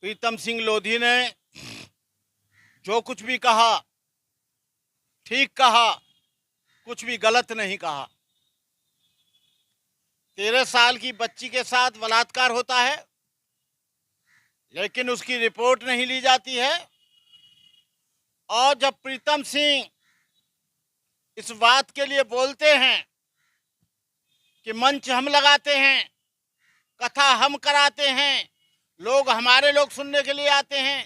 प्रीतम सिंह लोधी ने जो कुछ भी कहा ठीक कहा, कुछ भी गलत नहीं कहा। 13 साल की बच्ची के साथ बलात्कार होता है, लेकिन उसकी रिपोर्ट नहीं ली जाती है। और जब प्रीतम सिंह इस बात के लिए बोलते हैं कि मंच हम लगाते हैं, कथा हम कराते हैं, लोग हमारे लोग सुनने के लिए आते हैं,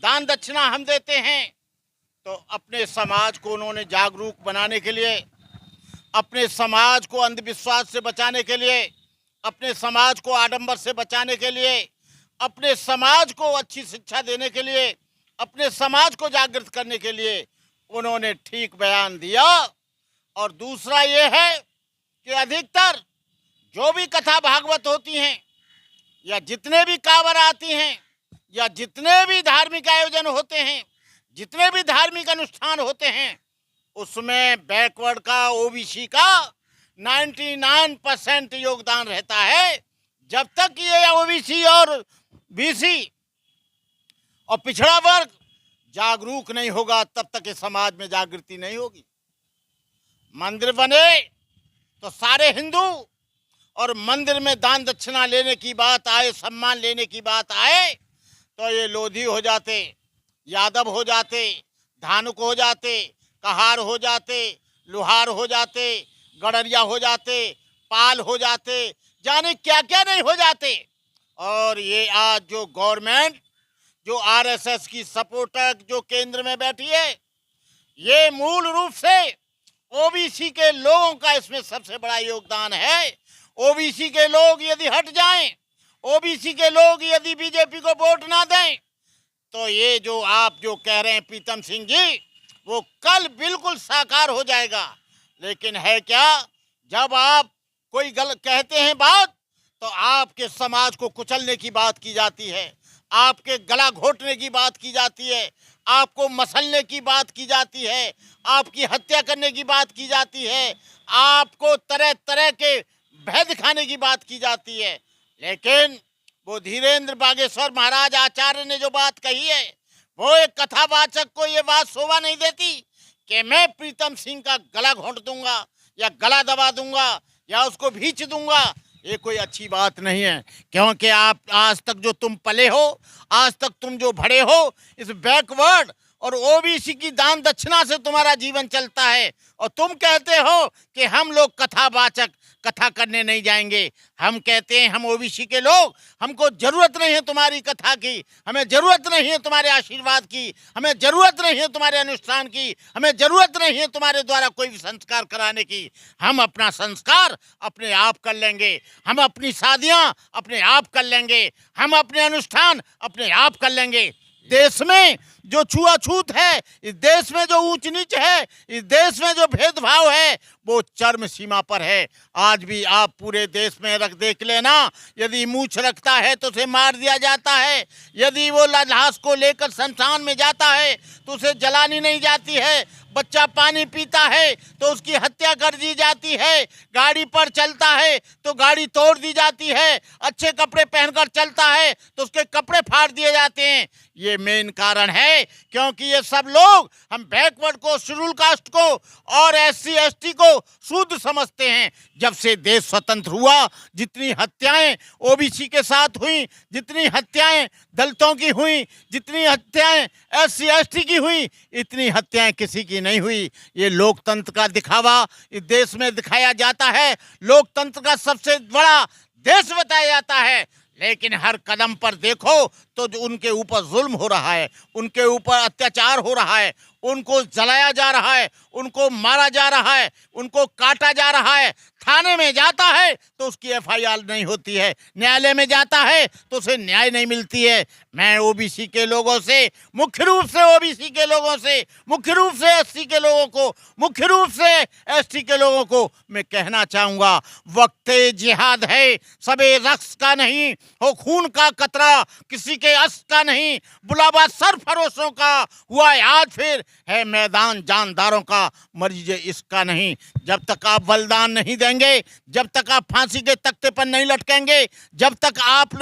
दान दक्षिणा हम देते हैं, तो अपने समाज को उन्होंने जागरूक बनाने के लिए, अपने समाज को अंधविश्वास से बचाने के लिए, अपने समाज को आडंबर से बचाने के लिए, अपने समाज को अच्छी शिक्षा देने के लिए, अपने समाज को जागृत करने के लिए उन्होंने ठीक बयान दिया। और दूसरा ये है कि अधिकतर जो भी कथा भागवत होती हैं या जितने भी कांवर आती हैं या जितने भी धार्मिक आयोजन होते हैं, जितने भी धार्मिक अनुष्ठान होते हैं, उसमें बैकवर्ड का, ओबीसी का 99% योगदान रहता है। जब तक ये ओबीसी और बीसी और पिछड़ा वर्ग जागरूक नहीं होगा, तब तक इस समाज में जागृति नहीं होगी। मंदिर बने तो सारे हिंदू, और मंदिर में दान दक्षिणा लेने की बात आए, सम्मान लेने की बात आए, तो ये लोधी हो जाते, यादव हो जाते, धानुक हो जाते, कहार हो जाते, लुहार हो जाते, गड़रिया हो जाते, पाल हो जाते, जाने क्या क्या नहीं हो जाते। और ये आज जो गवर्नमेंट, जो आरएसएस की सपोर्टर जो केंद्र में बैठी है, ये मूल रूप से ओबीसी के लोगों का इसमें सबसे बड़ा योगदान है। ओबीसी के लोग यदि हट जाएं, ओबीसी के लोग यदि बीजेपी को वोट ना दें, तो ये जो आप जो कह रहे हैं प्रीतम सिंह जी, वो कल बिल्कुल साकार हो जाएगा। लेकिन है क्या, जब आप कोई गलत कहते हैं बात, तो आपके समाज को कुचलने की बात की जाती है, आपके गला घोटने की बात की जाती है, आपको मसलने की बात की जाती है, आपकी हत्या करने की बात की जाती है, आपको तरह तरह के भय दिखाने की बात की जाती है। लेकिन वो धीरेन्द्र बागेश्वर महाराज आचार्य ने जो बात कही है, वो एक कथावाचक को ये बात शोभा नहीं देती कि मैं प्रीतम सिंह का गला घोंट दूंगा या गला दबा दूंगा या उसको भींच दूंगा। ये कोई अच्छी बात नहीं है, क्योंकि आप आज तक जो तुम पले हो, आज तक तुम जो भरे हो, इस बैकवर्ड और ओबीसी की दान दक्षिणा से तुम्हारा जीवन चलता है। और तुम कहते हो कि हम लोग कथावाचक कथा करने नहीं जाएंगे। हम कहते हैं, हम ओबीसी के लोग, हमको जरूरत नहीं है तुम्हारी कथा की, हमें जरूरत नहीं है तुम्हारे आशीर्वाद की, हमें जरूरत नहीं है तुम्हारे अनुष्ठान की, हमें जरूरत नहीं है तुम्हारे द्वारा कोई भी संस्कार कराने की। हम अपना संस्कार अपने आप कर लेंगे, हम अपनी शादियां अपने आप कर लेंगे, हम अपने अनुष्ठान अपने आप कर लेंगे। देश में जो छुआछूत है, इस देश में जो ऊंच नीच है, इस देश में जो भेदभाव है, वो चरम सीमा पर है। आज भी आप पूरे देश में देख लेना, यदि मूछ रखता है तो उसे मार दिया जाता है, यदि वो लाश को लेकर शमशान में जाता है तो उसे जलानी नहीं जाती है, बच्चा पानी पीता है तो उसकी हत्या कर दी जाती है, गाड़ी पर चलता है तो गाड़ी तोड़ दी जाती है, अच्छे कपड़े पहनकर चलता है तो उसके कपड़े फाड़ दिए जाते हैं। ये मेन कारण है, क्योंकि ये सब लोग हम बैकवर्ड को, शेड्यूल कास्ट को और एससी एसटी को शुद्ध समझते हैं। जब से देश स्वतंत्र हुआ, जितनी हत्याएं ओबीसी के साथ हुई, जितनी हत्याएं दलितों की हुई, जितनी हत्याएं एससी एसटी की हुई, इतनी हत्याएं किसी की नहीं हुई। ये लोकतंत्र का दिखावा इस देश में दिखाया जाता है, लोकतंत्र का सबसे बड़ा देश बताया जाता है। लेकिन हर कदम पर देखो तो जो उनके ऊपर जुल्म हो रहा है, उनके ऊपर अत्याचार हो रहा है, उनको जलाया जा रहा है, उनको मारा जा रहा है, उनको काटा जा रहा है। थाने में जाता है तो उसकी एफआईआर नहीं होती है, न्यायालय में जाता है तो उसे न्याय नहीं मिलती है। मैं ओबीसी के लोगों से, मुख्य रूप से ओबीसी के लोगों से, मुख्य रूप से एससी के लोगों को, मुख्य रूप से एसटी के लोगों को मैं कहना चाहूँगा, वक्ते जिहाद है, सबे रक्स का नहीं हो, खून का कतरा किसी के अस का नहीं, बुलावा सरफरोशों का हुआ आज फिर है मैदान जानदारों का, मरीज इसका नहीं। जब तक आप बलिदान नहीं देंगे, जब तक आप फांसी के तख्ते पर नहीं लटकेंगे, जब तक आप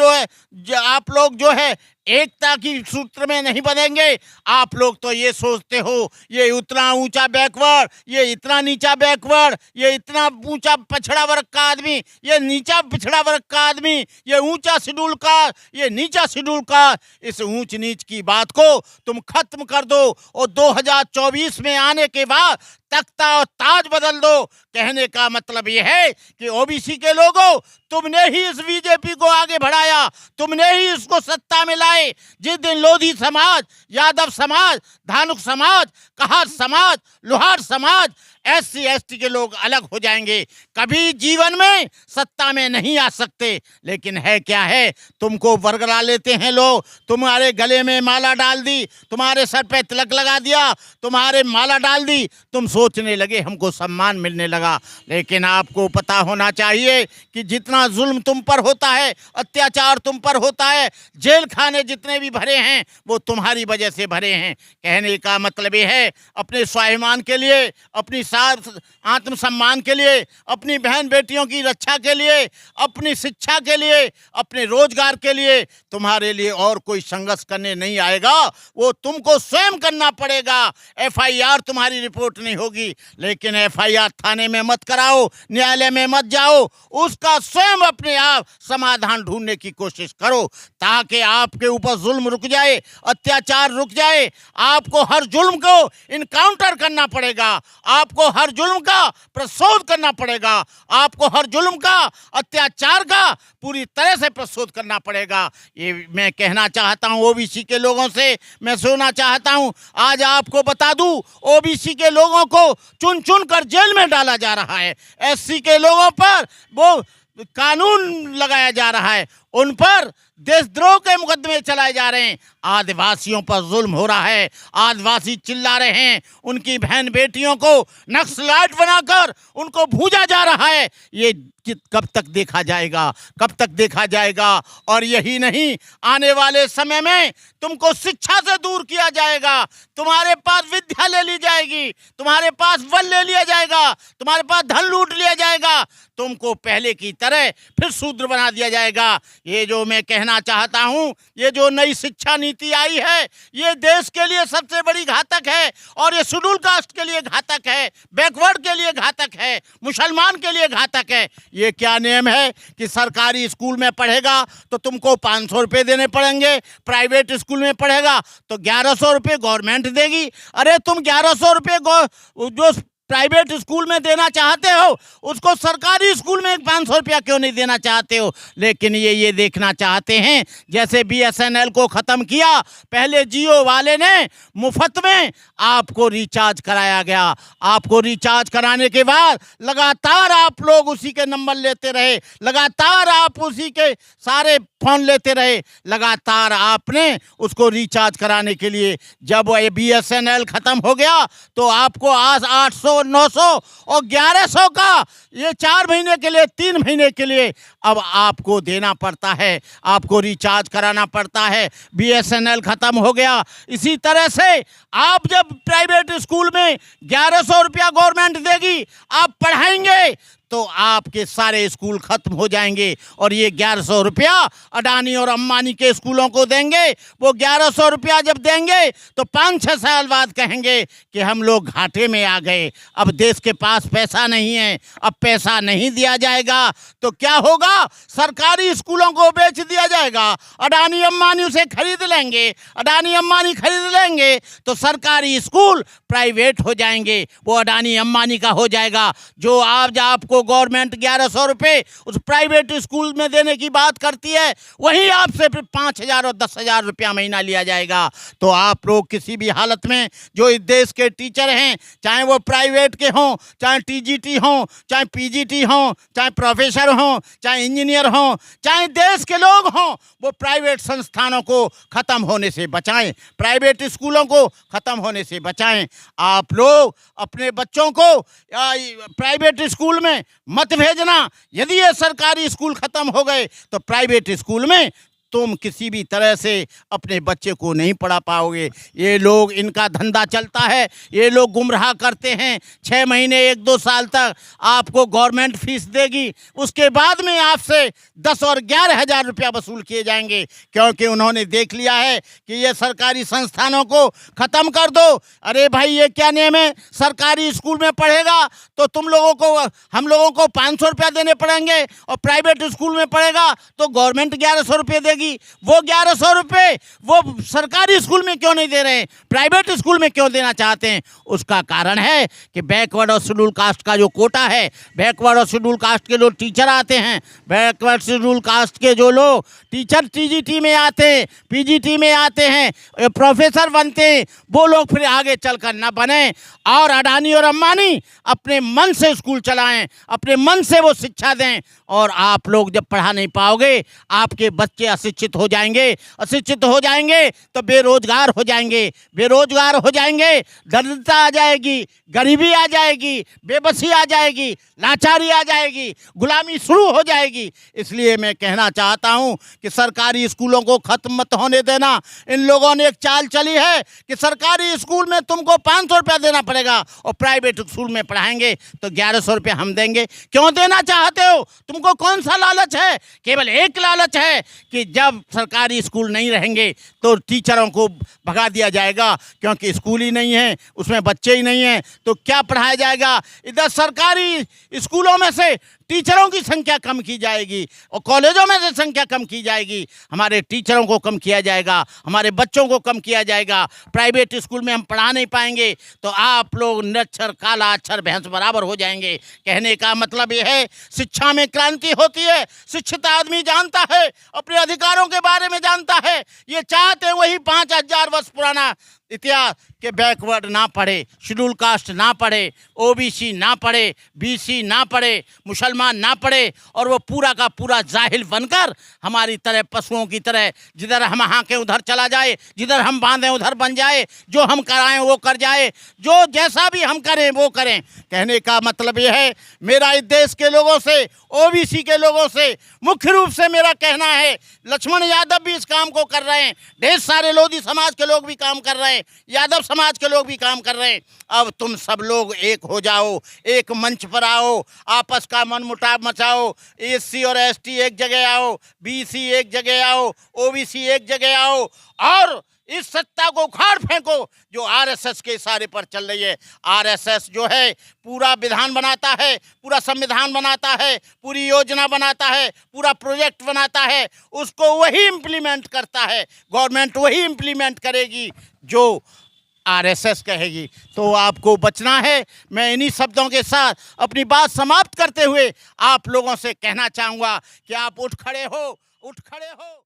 लोग जो है एकता की सूत्र में नहीं बनेंगे। आप लोग तो ये सोचते हो ये उतना ऊंचा बैकवर्ड, ये इतना नीचा बैकवर्ड, ये इतना ऊंचा पिछड़ा वर्ग का आदमी, ये नीचा पिछड़ा वर्ग का आदमी, ये ऊंचा शेड्यूल का, ये नीचा शेड्यूल का। इस ऊंच नीच की बात को तुम खत्म कर दो और 2024 में आने के बाद तख्ता और ताज बदल दो। कहने का मतलब यह है कि ओबीसी के लोगों, तुमने ही इस बीजेपी को आगे बढ़ाया, तुमने ही इसको सत्ता में लाए। जिस दिन लोधी समाज, यादव समाज, धानुक समाज, कहार समाज, लोहार समाज, SC ST के लोग अलग हो जाएंगे, कभी जीवन में सत्ता में नहीं आ सकते। लेकिन है क्या है, तुमको बरगला लेते हैं लोग, तुम्हारे गले में माला डाल दी, तुम्हारे सर पे तिलक लगा दिया, तुम्हारे माला डाल दी, तुम सोचने लगे हमको सम्मान मिलने लगा। लेकिन आपको पता होना चाहिए कि जितना जुल्म तुम पर होता है, अत्याचार तुम पर होता है, जेल खाने जितने भी भरे हैं वो तुम्हारी वजह से भरे हैं। कहने का मतलब ये है, अपने स्वाभिमान के लिए, अपनी आत्मसम्मान के लिए, अपनी बहन बेटियों की रक्षा के लिए, अपनी शिक्षा के लिए, अपने रोजगार के लिए तुम्हारे लिए और कोई संघर्ष करने नहीं आएगा, वो तुमको स्वयं करना पड़ेगा। FIR तुम्हारी रिपोर्ट नहीं होगी, लेकिन FIR थाने में मत कराओ, न्यायालय में मत जाओ, उसका स्वयं अपने आप समाधान ढूंढने की कोशिश करो, ताकि आपके ऊपर जुल्म रुक जाए, अत्याचार रुक जाए। आपको हर जुल्म को इनकाउंटर करना पड़ेगा, आपको हर जुल्म का प्रतिशोध करना पड़ेगा, आपको हर जुल्म का, अत्याचार का पूरी तरह से प्रतिशोध करना पड़ेगा। ये मैं कहना चाहता हूँ ओबीसी के लोगों से, मैं सुनना चाहता हूँ। आज आपको बता दूं, ओबीसी के लोगों को चुन चुन कर जेल में डाला जा रहा है, SC के लोगों पर वो कानून लगाया जा रहा है, उन पर देशद्रोह के मुकदमे चलाए जा रहे हैं, आदिवासियों पर जुल्म हो रहा है, आदिवासी चिल्ला रहे हैं, उनकी बहन बेटियों को नक्सलाइट बनाकर उनको भूजा जा रहा है। ये कब तक देखा जाएगा, कब तक देखा जाएगा? और यही नहीं, आने वाले समय में तुमको शिक्षा से दूर किया जाएगा, तुम्हारे पास विद्या ले ली जाएगी, तुम्हारे पास बल ले लिया जाएगा, तुम्हारे पास धन लूट लिया जाएगा, तुमको पहले की तरह फिर शूद्र बना दिया जाएगा। ये जो मैं कहना चाहता हूँ, ये जो नई शिक्षा नीति आई है, ये देश के लिए सबसे बड़ी घातक है, और ये शेड्यूल कास्ट के लिए घातक है, बैकवर्ड के लिए घातक है, मुसलमान के लिए घातक है। ये क्या नियम है कि सरकारी स्कूल में पढ़ेगा तो तुमको 500 रुपये देने पड़ेंगे, प्राइवेट स्कूल में पढ़ेगा तो 1100 रुपये गवर्नमेंट देगी। अरे तुम 1100 रुपये जो प्राइवेट स्कूल में देना चाहते हो, उसको सरकारी स्कूल में 500 रुपया क्यों नहीं देना चाहते हो? लेकिन ये देखना चाहते हैं, जैसे BSNL को ख़त्म किया, पहले जियो वाले ने मुफ्त में आपको रिचार्ज कराया गया, आपको रिचार्ज कराने के बाद लगातार आप लोग उसी के नंबर लेते रहे, लगातार आप उसी के सारे फ़ोन लेते रहे, लगातार आपने उसको रिचार्ज कराने के लिए, जब BSNL ख़त्म हो गया तो आपको आज 800, 900 और 1100 का, ये 4 महीने के लिए, 3 महीने के लिए अब आपको देना पड़ता है, आपको रिचार्ज कराना पड़ता है। BSNL ख़त्म हो गया। इसी तरह से आप जब प्राइवेट स्कूल में 1100 रुपया गवर्नमेंट देगी, आप पढ़ाएंगे तो आपके सारे स्कूल खत्म हो जाएंगे, और ये 1100 रुपया अडानी और अंबानी के स्कूलों को देंगे। वो 1100 रुपया जब देंगे तो 5-6 साल बाद कहेंगे कि हम लोग घाटे में आ गए, अब देश के पास पैसा नहीं है, अब पैसा नहीं दिया जाएगा तो क्या होगा? सरकारी स्कूलों को बेच दिया जाएगा, अडानी अंबानी उसे खरीद लेंगे, अडानी अंबानी खरीद लेंगे तो सरकारी स्कूल प्राइवेट हो जाएंगे, वो अडानी अंबानी का हो जाएगा। जो आज आपको गवर्नमेंट 1100 रुपये उस प्राइवेट स्कूल में देने की बात करती है, वहीं आपसे फिर 5000 और 10,000 रुपया महीना लिया जाएगा। तो आप लोग किसी भी हालत में, जो इस देश के टीचर हैं, चाहे वो प्राइवेट के हों, चाहे TGT हों, चाहे PGT हों, चाहे प्रोफेसर हों, चाहे इंजीनियर हों, चाहे देश के लोग हों, वो प्राइवेट संस्थानों को ख़त्म होने से बचाएं, प्राइवेट स्कूलों को ख़त्म होने से बचाएं। आप लोग अपने बच्चों को प्राइवेट स्कूल में मत भेजना। यदि ये सरकारी स्कूल ख़त्म हो गए तो प्राइवेट स्कूल में तुम किसी भी तरह से अपने बच्चे को नहीं पढ़ा पाओगे। ये लोग, इनका धंधा चलता है, ये लोग गुमराह करते हैं। 6 महीने 1-2 साल तक आपको गवर्नमेंट फीस देगी, उसके बाद में आपसे 10 और 11 हज़ार रुपया वसूल किए जाएंगे, क्योंकि उन्होंने देख लिया है कि ये सरकारी संस्थानों को ख़त्म कर दो। अरे भाई, ये क्या नियम है? सरकारी स्कूल में पढ़ेगा तो तुम लोगों को, हम लोगों को 500 रुपया देने पड़ेंगे, और प्राइवेट स्कूल में पढ़ेगा तो गवर्नमेंट 1100 रुपये देगी। वो 1100 रुपये वो सरकारी स्कूल में क्यों नहीं दे रहे हैं, प्राइवेट स्कूल में क्यों देना चाहते हैं? उसका कारण है कि बैकवर्ड और शेड्यूल कास्ट का जो कोटा है, बैकवर्ड और शेड्यूल कास्ट के लोग टीचर आते हैं, बैकवर्ड शेड्यूल कास्ट के जो लोग टीचर टीजीटी में आते हैं, पीजीटी में आते हैं, प्रोफेसर बनते हैं, वो लोग फिर आगे चलकर न बने और अडानी और अंबानी अपने मन से स्कूल चलाएं, अपने मन से वो शिक्षा दें। और आप लोग जब पढ़ा नहीं पाओगे, आपके बच्चे अशिक्षित हो जाएंगे, अशिक्षित हो जाएंगे तो बेरोजगार हो जाएंगे, बेरोजगार हो जाएंगे, दरिद्रता आ जाएगी, गरीबी आ जाएगी, बेबसी आ जाएगी, लाचारी आ जाएगी, गुलामी शुरू हो जाएगी। इसलिए मैं कहना चाहता हूं कि सरकारी स्कूलों को ख़त्म मत होने देना। इन लोगों ने एक चाल चली है कि सरकारी स्कूल में तुमको 500 रुपया देना पड़ेगा और प्राइवेट स्कूल में पढ़ाएंगे तो 1100 रुपया हम देंगे। क्यों देना चाहते हो? तुमको कौन सा लालच है? केवल एक लालच है कि जब सरकारी स्कूल नहीं रहेंगे तो टीचरों को भगा दिया जाएगा, क्योंकि स्कूल ही नहीं है, उसमें बच्चे ही नहीं हैं, तो क्या पढ़ाया जाएगा? इधर सरकारी स्कूलों में से टीचरों की संख्या कम की जाएगी और कॉलेजों में से संख्या कम की जाएगी, हमारे टीचरों को कम किया जाएगा, हमारे बच्चों को कम किया जाएगा, प्राइवेट स्कूल में हम पढ़ा नहीं पाएंगे, तो आप लोग निरक्षर काला अक्षर भैंस बराबर हो जाएंगे। कहने का मतलब ये है, शिक्षा में क्रांति होती है। शिक्षित आदमी जानता है, अपने अधिकारों के बारे में जानता है। ये चाहते हैं वही 5000 वर्ष पुराना इतिहास के बैकवर्ड ना पढ़े, शेड्यूल कास्ट ना पढ़े, ओबीसी ना पढ़े, बीसी ना पढ़े, मुसलमान ना पढ़े, और वो पूरा का पूरा जाहिल बनकर हमारी तरह पशुओं की तरह जिधर हम हाँकें उधर चला जाए, जिधर हम बांधें उधर बन जाए, जो हम कराएं वो कर जाए, जो जैसा भी हम करें वो करें। कहने का मतलब ये है, मेरा इस देश के लोगों से, ओबीसी के लोगों से मुख्य रूप से मेरा कहना है, लक्ष्मण यादव भी इस काम को कर रहे हैं, ढेर सारे लोधी समाज के लोग भी काम कर रहे हैं, यादव समाज के लोग भी काम कर रहे हैं। अब तुम सब लोग एक हो जाओ, एक मंच पर आओ, आपस का मनमुटाव मचाओ, एससी और एसटी एक जगह आओ, बीसी एक जगह आओ, ओबीसी एक जगह आओ, और इस सत्ता को उखाड़ फेंको जो आरएसएस के इशारे पर चल रही है। आरएसएस जो है पूरा विधान बनाता है, पूरा संविधान बनाता है, पूरी योजना बनाता है, पूरा प्रोजेक्ट बनाता है, उसको वही इम्प्लीमेंट करता है। गवर्नमेंट वही इम्प्लीमेंट करेगी जो आरएसएस कहेगी। तो आपको बचना है। मैं इन्हीं शब्दों के साथ अपनी बात समाप्त करते हुए आप लोगों से कहना चाहूँगा कि आप उठ खड़े हो, उठ खड़े हो।